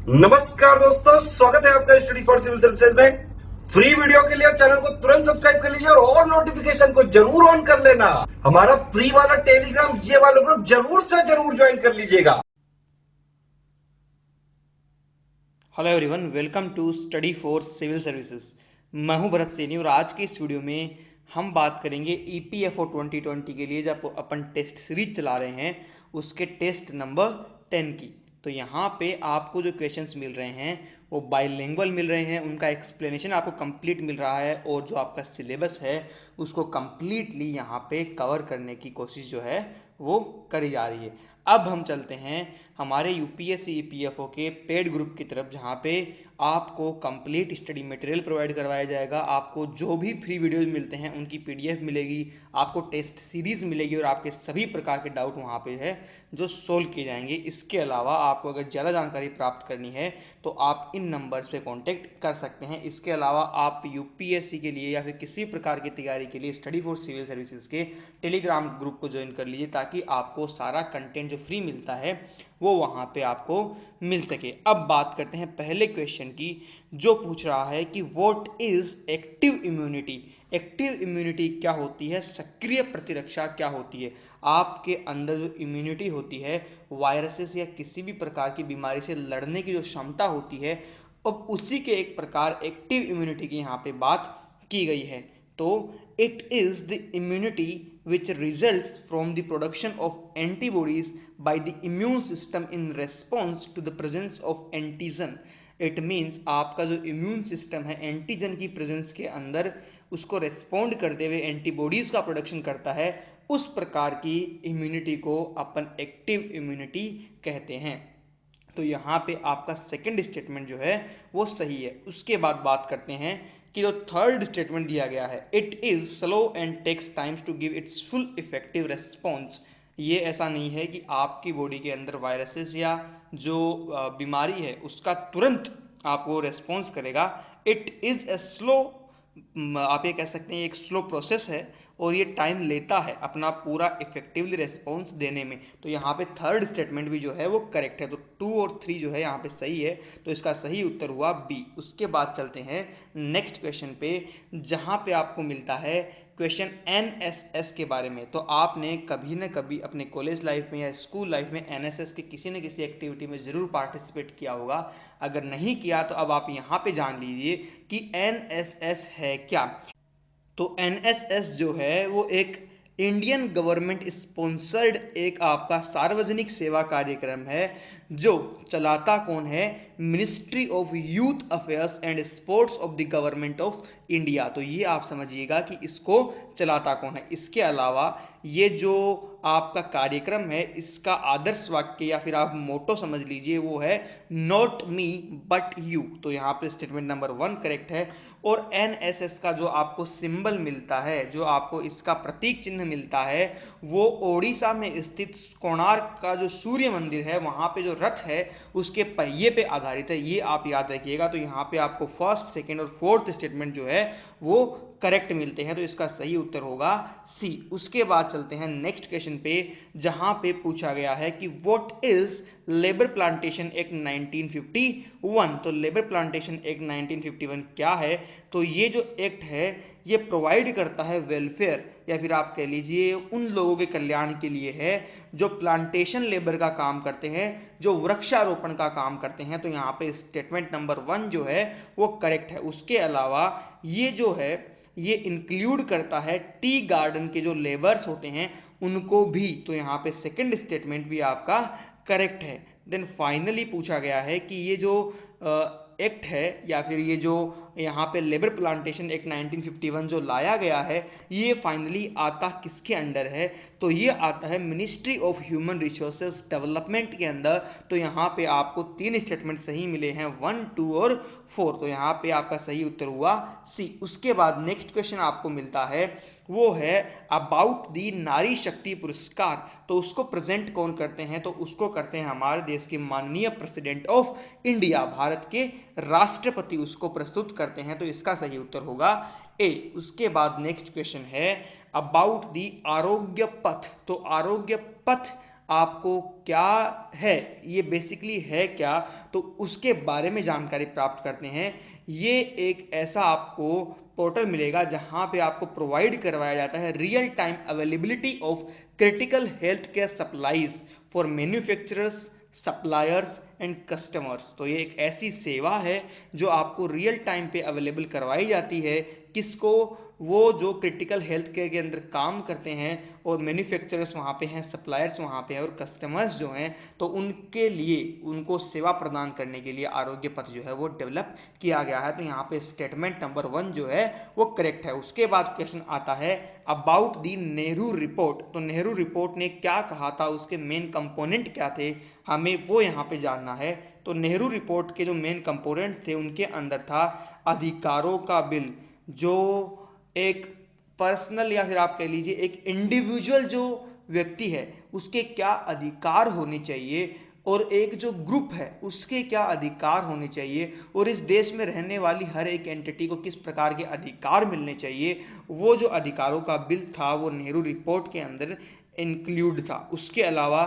नमस्कार दोस्तों, स्वागत है आपका स्टडी फॉर सिविल सर्विसेज में। फ्री वीडियो के लिए चैनल को तुरंत सब्सक्राइब कर लीजिए और नोटिफिकेशन को जरूर ऑन कर लेना। हमारा फ्री वाला टेलीग्राम ये वाला ग्रुप जरूर से जरूर ज्वाइन कर लीजिएगा। Hello everyone, welcome to study for civil services. मैं हूं भरत सैनी और आज की इस वीडियो में हम बात करेंगे ईपीएफओ 2020 के लिए जब अपन टेस्ट सीरीज चला रहे हैं उसके टेस्ट नंबर 10 की। तो यहाँ पे आपको जो क्वेश्चंस मिल रहे हैं वो बाइलिंगुअल मिल रहे हैं, उनका एक्सप्लेनेशन आपको कंप्लीट मिल रहा है और जो आपका सिलेबस है उसको कंप्लीटली यहाँ पे कवर करने की कोशिश जो है वो करी जा रही है। अब हम चलते हैं हमारे यूपीएससी ईपीएफओ के पेड ग्रुप की तरफ, जहाँ पे आपको कंप्लीट स्टडी मटेरियल प्रोवाइड करवाया जाएगा। आपको जो भी फ्री वीडियोज मिलते हैं उनकी पीडीएफ मिलेगी, आपको टेस्ट सीरीज मिलेगी और आपके सभी प्रकार के डाउट वहाँ पे है जो सोल्व किए जाएंगे। इसके अलावा आपको अगर ज़्यादा जानकारी प्राप्त करनी है तो आप इन नंबर्स पे कांटेक्ट कर सकते हैं। इसके अलावा आप यूपीएससी के लिए या फिर किसी प्रकार की तैयारी के लिए स्टडी फॉर सिविल सर्विसेज के टेलीग्राम ग्रुप को ज्वाइन कर लीजिए, ताकि आपको सारा कंटेंट जो फ्री मिलता है वो वहाँ पे आपको मिल सके। अब बात करते हैं पहले क्वेश्चन की, जो पूछ रहा है कि what is active immunity. Active immunity क्या होती है, सक्रिय प्रतिरक्षा क्या होती है। आपके अंदर जो इम्यूनिटी होती है, वायरसेस या किसी भी प्रकार की बीमारी से लड़ने की जो क्षमता होती है, अब उसी के एक प्रकार एक्टिव इम्यूनिटी की यहाँ पे बात की गई है। तो it is the immunity which results from the production of antibodies by the immune system in response to the presence of antigen. It means आपका जो इम्यून सिस्टम है एंटीजन की प्रेजेंस के अंदर उसको रेस्पॉन्ड करते हुए एंटीबॉडीज का प्रोडक्शन करता है, उस प्रकार की इम्यूनिटी को अपन एक्टिव इम्यूनिटी कहते हैं। तो यहाँ पे आपका सेकंड स्टेटमेंट जो है वो सही है। उसके बाद बात करते हैं कि जो थर्ड स्टेटमेंट दिया गया है, it is slow and takes times to give its full effective response. ये ऐसा नहीं है कि आपकी बॉडी के अंदर वायरसेस या जो बीमारी है उसका तुरंत आपको रेस्पॉन्स करेगा। इट इज ए स्लो, आप ये कह सकते हैं एक स्लो प्रोसेस है और ये टाइम लेता है अपना पूरा इफेक्टिवली रेस्पॉन्स देने में। तो यहाँ पे थर्ड स्टेटमेंट भी जो है वो करेक्ट है। तो 2 और 3 जो है यहाँ पे सही है, तो इसका सही उत्तर हुआ बी। उसके बाद चलते हैं नेक्स्ट क्वेश्चन पे, जहाँ पे आपको मिलता है क्वेश्चन एनएसएस के बारे में। तो आपने कभी ना कभी अपने कॉलेज लाइफ में या स्कूल लाइफ में एनएसएस के किसी न किसी एक्टिविटी में ज़रूर पार्टिसिपेट किया होगा। अगर नहीं किया तो अब आप यहाँ पे जान लीजिए कि एनएसएस है क्या। तो एनएसएस जो है वो एक इंडियन गवर्नमेंट स्पॉन्सर्ड एक आपका सार्वजनिक सेवा कार्यक्रम है, जो चलाता कौन है, ministry of youth affairs and sports of the government of India. तो ये आप समझिएगा कि इसको चलाता कौन है। इसके अलावा ये जो आपका कार्यक्रम है इसका आदर्श वाक्य या फिर आप मोटो समझ लीजिए वो है नॉट मी बट यू। तो यहाँ पे स्टेटमेंट नंबर 1 करेक्ट है। और एनएसएस का जो आपको सिंबल मिलता है, जो आपको इसका प्रतीक चिन्ह मिलता है, वो ओडिशा में स्थित कोणार्क का जो सूर्य मंदिर है वहाँ पे जो रथ है उसके पहिए पे आधारित है। ये आप याद रखिएगा। तो यहाँ पे आपको फर्स्ट, सेकेंड और फोर्थ स्टेटमेंट जो है वो करेक्ट मिलते हैं। तो इसका सही उत्तर होगा सी। उसके बाद चलते हैं नेक्स्ट क्वेश्चन पे, जहां पे पूछा गया है कि what is labour plantation act 1951। तो लेबर प्लांटेशन एक्ट 1951 क्या है। तो ये जो एक्ट है ये प्रोवाइड करता है वेलफेयर या फिर आप कह लीजिए उन लोगों के कल्याण के लिए है जो प्लांटेशन लेबर का काम करते हैं, जो वृक्षारोपण का काम करते हैं। तो यहाँ पे स्टेटमेंट नंबर 1 जो है वो करेक्ट है। उसके अलावा ये जो है ये इंक्लूड करता है टी गार्डन के जो लेबर्स होते हैं उनको भी। तो यहाँ पे सेकंड स्टेटमेंट भी आपका करेक्ट है। देन फाइनली पूछा गया है कि ये जो एक्ट है या फिर ये जो यहाँ पे लेबर प्लांटेशन एक्ट 1951 जो लाया गया है ये फाइनली आता किसके अंडर है। तो ये आता है ministry of human resources development के अंदर। तो यहाँ पे आपको 3 स्टेटमेंट सही मिले हैं, 1, 2 और 4। तो यहाँ पे आपका सही उत्तर हुआ सी। उसके बाद नेक्स्ट क्वेश्चन आपको मिलता है वो है अबाउट दी नारी शक्ति पुरस्कार। तो उसको प्रेजेंट कौन करते हैं, तो उसको करते हैं हमारे देश के माननीय प्रेसिडेंट ऑफ इंडिया, भारत के राष्ट्रपति उसको प्रस्तुत करते हैं। तो इसका सही उत्तर होगा ए। उसके बाद नेक्स्ट क्वेश्चन है अबाउट दी आरोग्य पथ। तो आरोग्य पथ आपको क्या है, ये बेसिकली है क्या, तो उसके बारे में जानकारी प्राप्त करते हैं। ये एक ऐसा आपको पोर्टल मिलेगा जहां पे आपको प्रोवाइड करवाया जाता है real time availability of critical health care supplies for manufacturers, suppliers and customers. तो ये एक ऐसी सेवा है जो आपको रियल टाइम पे अवेलेबल करवाई जाती है। किसको? वो जो क्रिटिकल हेल्थ केयर के अंदर काम करते हैं और मैन्युफैक्चरर्स वहाँ पे हैं, सप्लायर्स वहाँ पे हैं और कस्टमर्स जो हैं, तो उनके लिए उनको सेवा प्रदान करने के लिए आरोग्य पथ जो है वो डेवलप किया गया है। तो यहाँ पे स्टेटमेंट नंबर 1 जो है वो करेक्ट है। उसके बाद क्वेश्चन आता है अबाउट दी नेहरू रिपोर्ट। तो नेहरू रिपोर्ट ने क्या कहा था, उसके मेन कंपोनेंट क्या थे, हमें वो यहाँ पे जानना है। तो नेहरू रिपोर्ट के जो मेन कंपोनेंट थे उनके अंदर था अधिकारों का बिल, जो एक पर्सनल या फिर आप कह लीजिए एक इंडिविजुअल जो व्यक्ति है उसके क्या अधिकार होने चाहिए और एक जो ग्रुप है उसके क्या अधिकार होने चाहिए और इस देश में रहने वाली हर एक एंटिटी को किस प्रकार के अधिकार मिलने चाहिए, वो जो अधिकारों का बिल था वो नेहरू रिपोर्ट के अंदर इंक्लूड था। उसके अलावा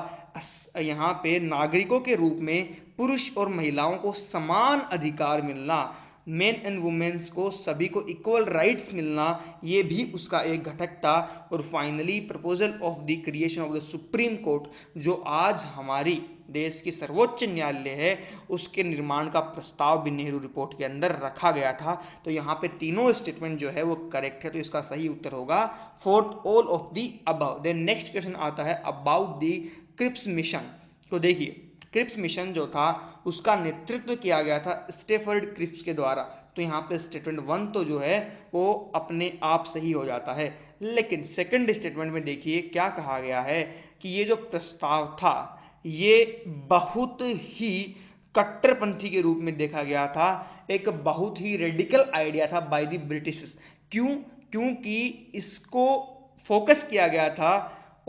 यहाँ पे नागरिकों के रूप में पुरुष और महिलाओं को समान अधिकार मिलना, मेन एंड वुमेन्स को सभी को इक्वल राइट्स मिलना, ये भी उसका एक घटक था। और finally proposal of the creation of the supreme court, जो आज हमारी देश की सर्वोच्च न्यायालय है, उसके निर्माण का प्रस्ताव भी नेहरू रिपोर्ट के अंदर रखा गया था। तो यहाँ पे तीनों स्टेटमेंट जो है वो करेक्ट है, तो इसका सही उत्तर होगा fourth, all of the above. Then next question आता है अबाउट द क्रिप्स मिशन। तो देखिए क्रिप्स मिशन जो था उसका नेतृत्व किया गया था स्टेफर्ड क्रिप्स के द्वारा। तो यहाँ पे स्टेटमेंट 1 तो जो है वो अपने आप सही हो जाता है, लेकिन सेकंड स्टेटमेंट में देखिए क्या कहा गया है कि ये जो प्रस्ताव था ये बहुत ही कट्टरपंथी के रूप में देखा गया था, एक बहुत ही रेडिकल आइडिया था बाय द ब्रिटिश। क्योंकि इसको फोकस किया गया था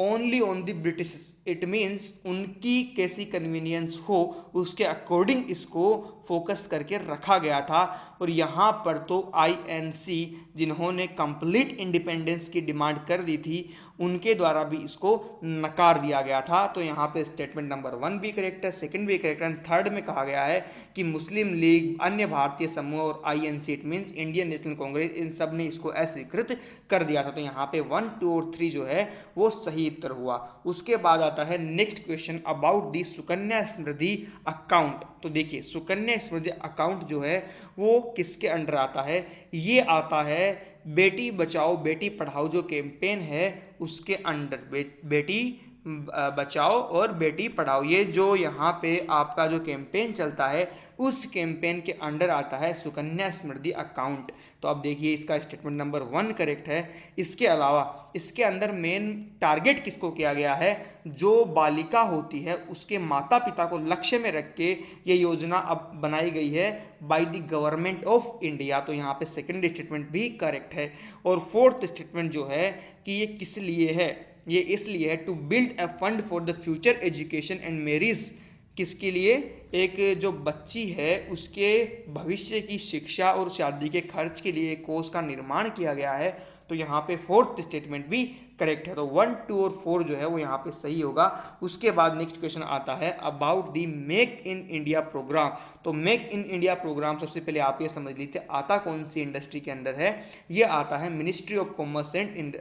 only on the British. It means उनकी कैसी कन्वीनियंस हो उसके अकॉर्डिंग इसको फोकस करके रखा गया था। और यहाँ पर तो आईएनसी जिन्होंने कंप्लीट इंडिपेंडेंस की डिमांड कर दी थी उनके द्वारा भी इसको नकार दिया गया था। तो यहाँ पे स्टेटमेंट नंबर 1 भी करेक्ट है, सेकंड भी करेक्ट है, थर्ड में कहा गया है कि मुस्लिम लीग, अन्य भारतीय समूह और INC it means Indian National Congress, इन सब ने इसको अस्वीकृत कर दिया था। तो यहाँ पे 1, 2 और 3 जो है वो सही उत्तर हुआ। उसके बाद आता है next question about the Sukanya Samriddhi account. तो देखिए सुकन्या समृद्धि अकाउंट जो है वो किसके अंडर आता है? ये आता है बेटी बचाओ बेटी पढ़ाओ जो कैंपेन है उसके अंडर। बेटी बचाओ और बेटी पढ़ाओ, ये जो यहाँ पे आपका जो कैंपेन चलता है उस कैंपेन के अंडर आता है सुकन्या समृद्धि अकाउंट। तो अब देखिए इसका स्टेटमेंट नंबर 1 करेक्ट है। इसके अलावा इसके अंदर मेन टारगेट किसको किया गया है? जो बालिका होती है उसके माता पिता को लक्ष्य में रख के ये योजना अब बनाई गई है by the government of India. तो यहाँ पे सेकंड स्टेटमेंट भी करेक्ट है। और फोर्थ स्टेटमेंट जो है कि ये किस लिए है? ये इसलिए है to build a fund for the future education and marriage. किसके लिए? एक जो बच्ची है उसके भविष्य की शिक्षा और शादी के खर्च के लिए कोष का निर्माण किया गया है। तो यहाँ पे फोर्थ स्टेटमेंट भी करेक्ट है। तो 1, 2 और 4 जो है वो यहाँ पे सही होगा। उसके बाद नेक्स्ट क्वेश्चन आता है about the make in India programme. तो मेक इन इंडिया प्रोग्राम सबसे पहले आप ये समझ लीजिए आता कौन सी इंडस्ट्री के अंदर है? ये आता है ministry of commerce and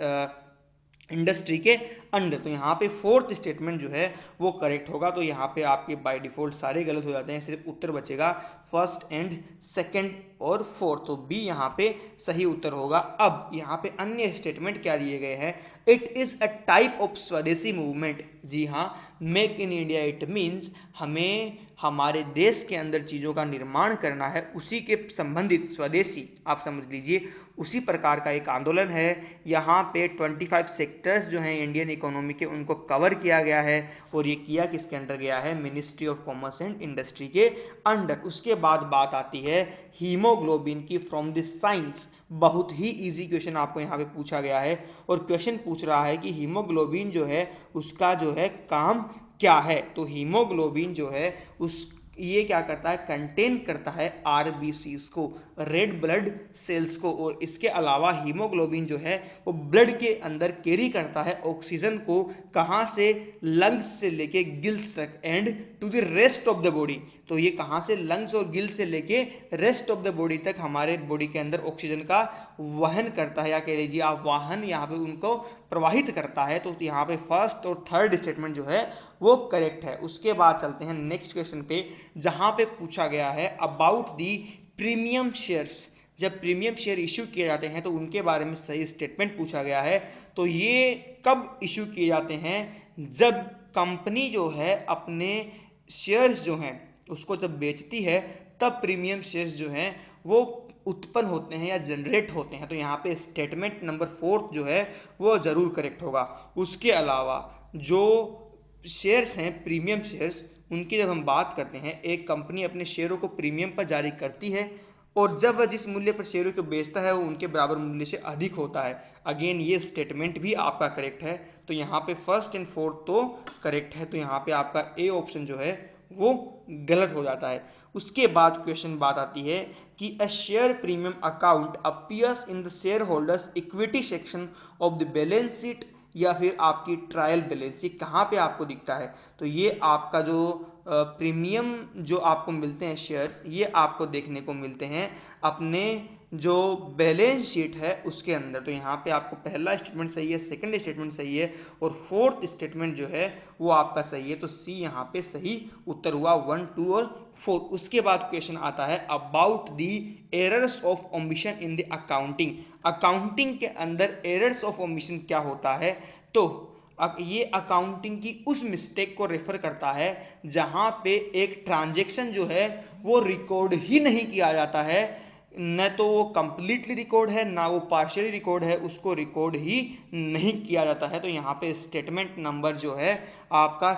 industry के अंडर। तो यहाँ पे फोर्थ स्टेटमेंट जो है वो करेक्ट होगा। तो यहाँ पे आपके बाय डिफॉल्ट सारे गलत हो जाते हैं, सिर्फ उत्तर बचेगा फर्स्ट एंड सेकंड और फोर्थ। तो बी यहाँ पे सही उत्तर होगा। अब यहाँ पे अन्य स्टेटमेंट क्या दिए गए हैं? It is a type of स्वदेशी मूवमेंट। जी हाँ, make in India it means हमें हमारे देश के अंदर चीज़ों का निर्माण करना है, उसी के संबंधित स्वदेशी आप समझ लीजिए उसी प्रकार का एक आंदोलन है। यहाँ पे 25 सेक्टर्स जो हैं इंडियन इकोनॉमी के उनको कवर किया गया है और ये किया किसके अंडर गया है? Ministry of commerce and industry के अंडर। उसके बाद बात आती है हीमोग्लोबिन की फ्रॉम द साइंस। बहुत ही इजी क्वेश्चन आपको यहाँ पे पूछा गया है और क्वेश्चन पूछ रहा है कि हीमोग्लोबिन जो है उसका जो है काम क्या है। तो हीमोग्लोबिन जो है उस ये क्या करता है, कंटेन करता है आरबीसीज को, रेड ब्लड सेल्स को, और इसके अलावा हीमोग्लोबिन जो है वो ब्लड के अंदर कैरी करता है ऑक्सीजन को, कहाँ से, लंग्स से लेके गिल्स तक and to the rest of the body. तो ये कहाँ से, लंग्स और गिल्स से लेके रेस्ट ऑफ द बॉडी तक हमारे बॉडी के अंदर ऑक्सीजन का वहन करता है, या कह लीजिए आप वाहन यहाँ पे उनको प्रवाहित करता है। तो यहाँ पे फर्स्ट और थर्ड स्टेटमेंट जो है वो करेक्ट है। उसके बाद चलते हैं नेक्स्ट क्वेश्चन पे, जहाँ पे पूछा गया है अबाउट दी प्रीमियम शेयर्स। जब प्रीमियम शेयर इशू किए जाते हैं तो उनके बारे में सही स्टेटमेंट पूछा गया है। तो ये कब इशू किए जाते हैं, जब कंपनी जो है अपने शेयर्स जो हैं उसको जब बेचती है तब प्रीमियम शेयर्स जो हैं वो उत्पन्न होते हैं या जनरेट होते हैं। तो यहाँ पे स्टेटमेंट नंबर 4 जो है वो जरूर करेक्ट होगा। उसके अलावा जो शेयर्स हैं प्रीमियम शेयर्स, उनकी जब हम बात करते हैं, एक कंपनी अपने शेयरों को प्रीमियम पर जारी करती है और जब वह जिस मूल्य पर शेयरों को बेचता है वो उनके बराबर मूल्य से अधिक होता है। अगेन ये स्टेटमेंट भी आपका करेक्ट है। तो यहाँ पे फर्स्ट एंड फोर्थ तो करेक्ट है, तो यहाँ पे आपका ए ऑप्शन जो है वो गलत हो जाता है। उसके बाद क्वेश्चन बात आती है कि a share premium account appears in the share holders equity section of the balance sheet या फिर आपकी ट्रायल बैलेंस, ये कहाँ पे आपको दिखता है। तो ये आपका जो प्रीमियम जो आपको मिलते हैं शेयर्स, ये आपको देखने को मिलते हैं अपने जो बैलेंस शीट है उसके अंदर। तो यहाँ पे आपको पहला स्टेटमेंट सही है, सेकंड स्टेटमेंट सही है और फोर्थ स्टेटमेंट जो है वो आपका सही है। तो सी यहाँ पे सही उत्तर हुआ 1, 2 और 4। उसके बाद क्वेश्चन आता है about the errors of omission in the accounting. Accounting के अंदर एरर्स ऑफ ओमिशन क्या होता है, तो ये अकाउंटिंग की उस मिस्टेक को रेफर करता है जहां पे एक ट्रांजैक्शन जो है वो रिकॉर्ड ही नहीं किया जाता है, न तो वो कंप्लीटली रिकॉर्ड है ना वो पार्शियली रिकॉर्ड है, उसको रिकॉर्ड ही नहीं किया जाता है। तो यहाँ पे स्टेटमेंट नंबर जो है आपका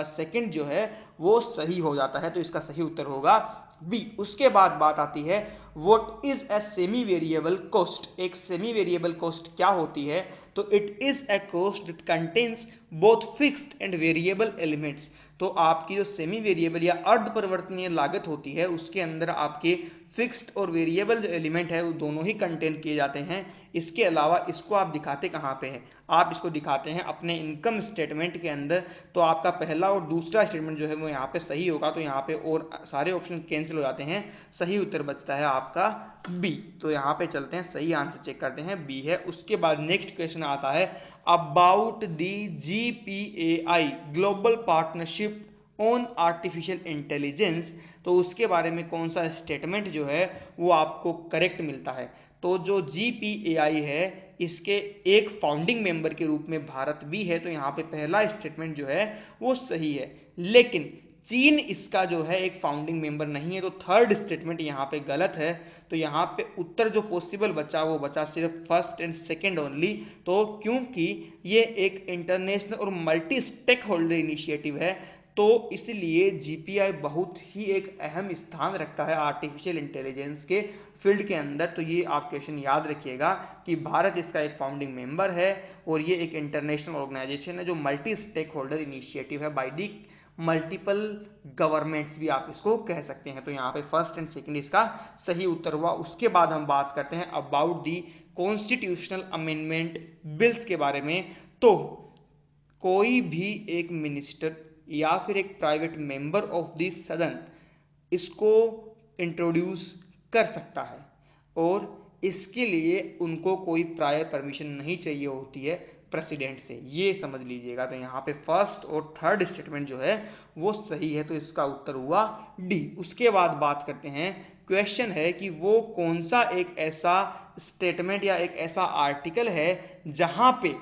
सेकंड जो है वो सही हो जाता है। तो इसका सही उत्तर होगा बी। उसके बाद बात आती है what is a semi variable cost. एक सेमी वेरिएबल कॉस्ट क्या होती है, तो it is a cost that contains both fixed and variable elements. तो आपकी जो सेमी वेरिएबल या अर्ध परिवर्तनीय लागत होती है उसके अंदर आपके फिक्स्ड और वेरिएबल जो एलिमेंट है वो दोनों ही कंटेन किए जाते हैं। इसके अलावा इसको आप दिखाते कहाँ पे हैं, आप इसको दिखाते हैं अपने इनकम स्टेटमेंट के अंदर। तो आपका पहला और दूसरा स्टेटमेंट जो है वो यहाँ पे सही होगा। तो यहाँ पे और सारे ऑप्शन कैंसिल हो जाते हैं, सही उत्तर बचता है आपका बी। तो यहाँ पे चलते हैं, सही आंसर चेक करते हैं, बी है। उसके बाद नेक्स्ट क्वेश्चन आता है about the GPAI global partnership on artificial intelligence. तो उसके बारे में कौन सा स्टेटमेंट जो है वो आपको करेक्ट मिलता है। तो जो GPAI है इसके एक फाउंडिंग मेंबर के रूप में भारत भी है। तो यहाँ पे पहला स्टेटमेंट जो है वो सही है, लेकिन चीन इसका जो है एक फाउंडिंग मेंबर नहीं है। तो थर्ड स्टेटमेंट यहाँ पे गलत है। तो यहाँ पे उत्तर जो पॉसिबल बचा वो बचा सिर्फ फर्स्ट एंड सेकंड ओनली। तो क्योंकि ये एक इंटरनेशनल और मल्टी स्टेक होल्डर इनिशिएटिव है तो इसलिए GPAI बहुत ही एक अहम स्थान रखता है आर्टिफिशियल इंटेलिजेंस के फील्ड के अंदर। तो ये आप क्वेश्चन याद रखिएगा कि भारत इसका एक फाउंडिंग मेंबर है और ये एक इंटरनेशनल ऑर्गेनाइजेशन है जो मल्टी स्टेक होल्डर इनिशिएटिव है बाय दी मल्टीपल गवर्नमेंट्स भी आप इसको कह सकते हैं। तो यहाँ पे फर्स्ट एंड सेकंड इसका सही उत्तर हुआ। उसके बाद हम बात करते हैं about the constitutional amendment bills के बारे में। तो कोई भी एक मिनिस्टर या फिर एक प्राइवेट मेंबर ऑफ द सदन इसको इंट्रोड्यूस कर सकता है और इसके लिए उनको कोई प्रायर परमिशन नहीं चाहिए होती है प्रेसिडेंट से, ये समझ लीजिएगा। तो यहाँ पे फर्स्ट और थर्ड स्टेटमेंट जो है वो सही है। तो इसका उत्तर हुआ डी। उसके बाद बात करते हैं, क्वेश्चन है कि वो कौन सा एक ऐसा स्टेटमेंट या एक ऐसा आर्टिकल है जहाँ पे,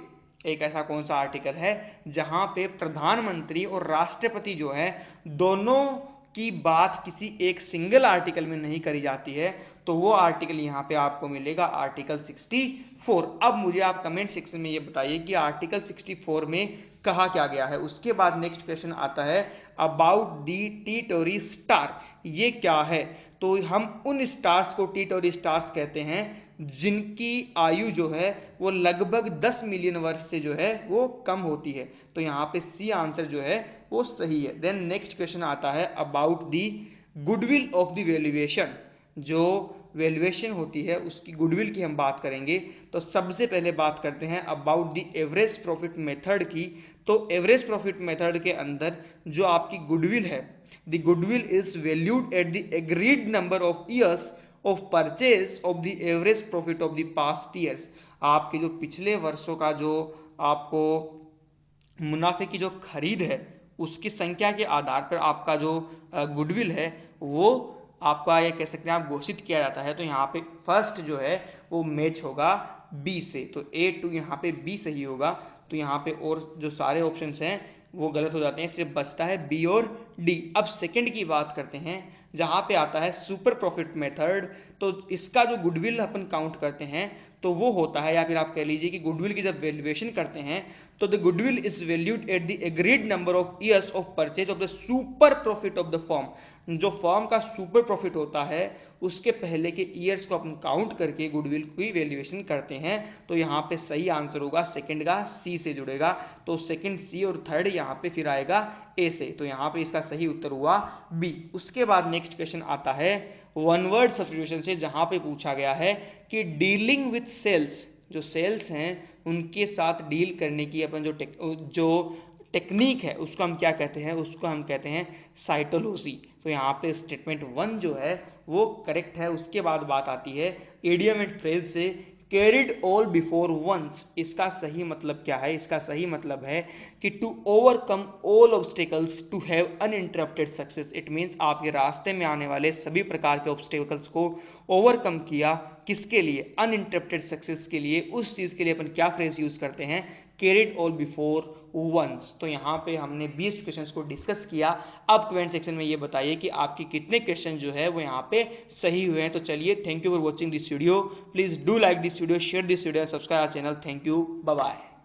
एक ऐसा कौन सा आर्टिकल है जहां पे प्रधानमंत्री और राष्ट्रपति जो है दोनों की बात किसी एक सिंगल आर्टिकल में नहीं करी जाती है। तो वो आर्टिकल यहाँ पे आपको मिलेगा आर्टिकल 64। अब मुझे आप कमेंट सेक्शन में ये बताइए कि आर्टिकल 64 में कहा क्या गया है। उसके बाद नेक्स्ट क्वेश्चन आता है अबाउट दी टेरिटरी स्टार, ये क्या है। तो हम उन स्टार्स को टी-टॉरी स्टार्स कहते हैं जिनकी आयु जो है वो लगभग 10 मिलियन वर्ष से जो है वो कम होती है। तो यहाँ पे सी आंसर जो है वो सही है। देन नेक्स्ट क्वेश्चन आता है about the goodwill of the valuation. जो वैल्यूएशन होती है उसकी गुडविल की हम बात करेंगे। तो सबसे पहले बात करते हैं about the average profit method की। तो एवरेज प्रॉफिट मेथड के अंदर जो आपकी गुडविल है, the goodwill is valued at the agreed number of years of purchase of the average profit of the past years. आपके जो पिछले वर्षों का जो आपको मुनाफे की जो खरीद है उसकी संख्या के आधार पर आपका जो गुडविल है वो आपका ये कह सकते हैं आप घोषित किया जाता है। तो यहाँ पे फर्स्ट जो है वो मैच होगा बी से। तो ए टू यहाँ पे बी सही होगा। तो यहाँ पे और जो सारे ऑप्शंस हैं वो गलत हो जाते हैं, सिर्फ बचता है बी और डी। अब सेकंड की बात करते हैं जहाँ पे आता है सुपर प्रॉफिट मेथड। तो इसका जो गुडविल अपन काउंट करते हैं तो वो होता है, या फिर आप कह लीजिए कि गुडविल की जब वैल्यूएशन करते हैं तो the goodwill is valued at the agreed number of years of purchase of the super profit of the firm. जो फर्म का सुपर प्रॉफिट होता है उसके पहले के ईयर्स को अपन काउंट करके गुडविल की वैल्यूएशन करते हैं। तो यहाँ पे सही आंसर होगा सेकंड का, सी से जुड़ेगा। तो सेकंड सी और थर्ड यहाँ पे फिर आएगा ए से। तो यहाँ पे इसका सही उत्तर हुआ बी। उसके बाद नेक्स्ट क्वेश्चन आता है वन वर्ड सब्स्टिट्यूशन से, जहाँ पे पूछा गया है कि डीलिंग विथ सेल्स, जो सेल्स हैं उनके साथ डील करने की अपन जो टेक्निक है उसको हम क्या कहते हैं, उसको हम कहते हैं साइटोलॉजी। तो यहाँ पे स्टेटमेंट 1 जो है वो करेक्ट है। उसके बाद बात आती है इडियम एंड फ्रेज से कैरिड ऑल बिफोर वंस। इसका सही मतलब क्या है? इसका सही मतलब है कि to overcome all obstacles to have uninterrupted success. It means आपके रास्ते में आने वाले सभी प्रकार के ऑब्स्टेकल्स को ओवरकम किया। किसके लिए? अनइंटरप्टेड सक्सेस के लिए। उस चीज़ के लिए अपन क्या फ्रेज यूज करते हैं? Carried all before once. तो यहाँ पे हमने 20 क्वेश्चंस को डिस्कस किया। अब कमेंट सेक्शन में ये बताइए कि आपके कितने क्वेश्चन जो है वो यहाँ पे सही हुए हैं। तो चलिए, thank you for watching this video. Please do like this video, share this video, subscribe our channel. Thank you, bye bye.